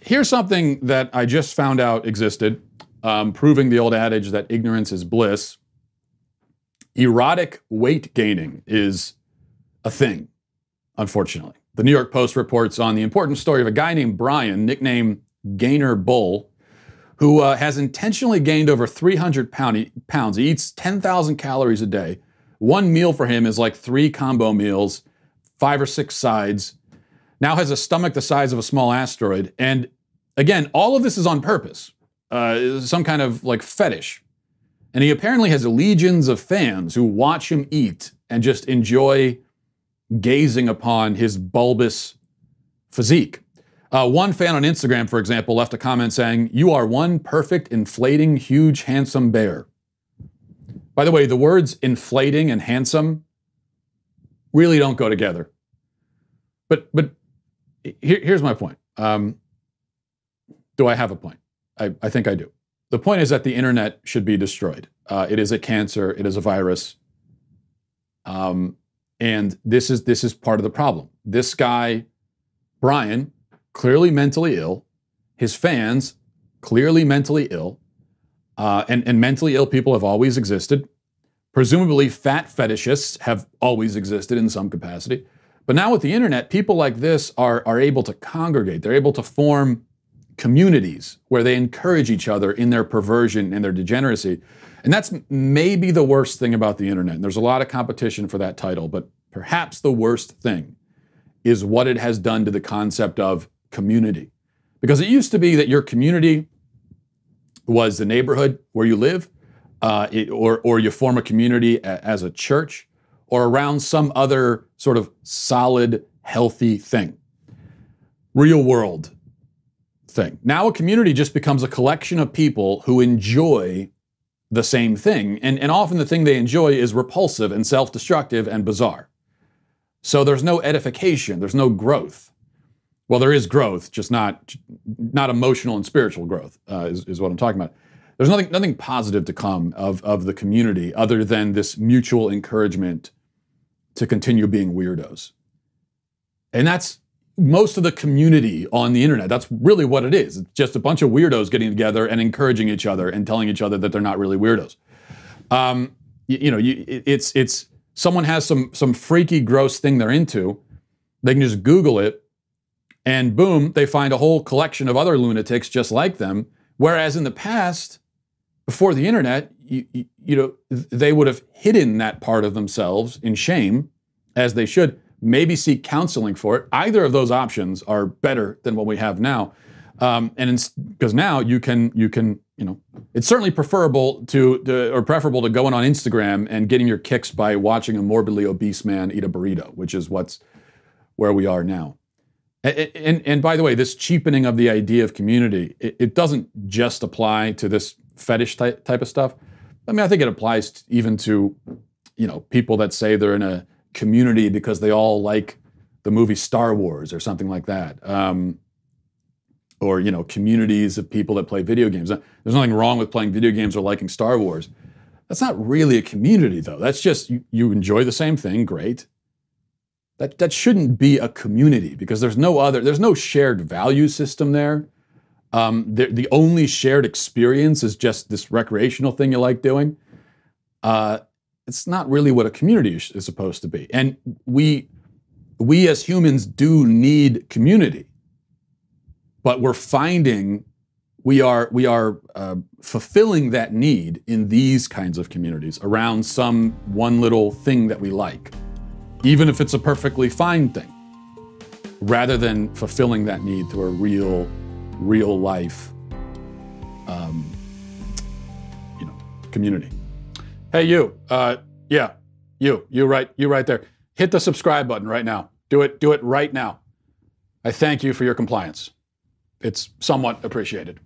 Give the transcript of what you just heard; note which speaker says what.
Speaker 1: Here's something that I just found out existed, proving the old adage that ignorance is bliss. Erotic weight gaining is a thing, unfortunately. The New York Post reports on the important story of a guy named Brian, nicknamed Gainer Bull, who has intentionally gained over 300 pounds. He eats 10,000 calories a day. One meal for him is like 3 combo meals, 5 or 6 sides. Now has a stomach the size of a small asteroid. And again, all of this is on purpose. Some kind of like fetish. And he apparently has legions of fans who watch him eat and just enjoy gazing upon his bulbous physique. One fan on Instagram, for example, left a comment saying, "You are one perfect, inflating, huge, handsome bear." By the way, the words inflating and handsome really don't go together. But here's my point. Do I have a point? I think I do. The point is that the internet should be destroyed. It is a cancer. It is a virus. And this is part of the problem. This guy, Brian, clearly mentally ill. His fans, clearly mentally ill. And mentally ill people have always existed. Presumably, fat fetishists have always existed in some capacity. But now with the internet, people like this are able to congregate. They're able to form communities where they encourage each other in their perversion and their degeneracy. And that's maybe the worst thing about the internet. And there's a lot of competition for that title, but perhaps the worst thing is what it has done to the concept of community. Because it used to be that your community was the neighborhood where you live, or you form a community as a church, or around some other sort of solid, healthy thing. Real world thing. Now a community just becomes a collection of people who enjoy the same thing. And often the thing they enjoy is repulsive and self-destructive and bizarre. So there's no edification, there's no growth. Well, there is growth, just not emotional and spiritual growth, is what I'm talking about. There's nothing positive to come of the community other than this mutual encouragement to continue being weirdos. And that's most of the community on the internet. That's really what it is. It's just a bunch of weirdos getting together and encouraging each other and telling each other that they're not really weirdos. It's someone has some freaky, gross thing they're into. They can just Google it, and boom, they find a whole collection of other lunatics just like them. Whereas in the past, before the internet, they would have hidden that part of themselves in shame, as they should. Maybe seek counseling for it. Either of those options are better than what we have now, because now you can, it's certainly preferable or preferable to going on Instagram and getting your kicks by watching a morbidly obese man eat a burrito, which is where we are now. And by the way, this cheapening of the idea of community, it doesn't just apply to this fetish type of stuff. I mean, I think it applies even to, people that say they're in a community because they all like the movie Star Wars or something like that. Or, communities of people that play video games. There's nothing wrong with playing video games or liking Star Wars. That's not really a community, though. That's just, you enjoy the same thing, great. That shouldn't be a community because there's no shared value system there. The only shared experience is just this recreational thing you like doing. It's not really what a community is supposed to be. And we as humans do need community, but we're finding we are fulfilling that need in these kinds of communities around some one little thing that we like, even if it's a perfectly fine thing, rather than fulfilling that need through a real life, community. Hey, you right there. Hit the subscribe button right now. Do it right now. I thank you for your compliance. It's somewhat appreciated.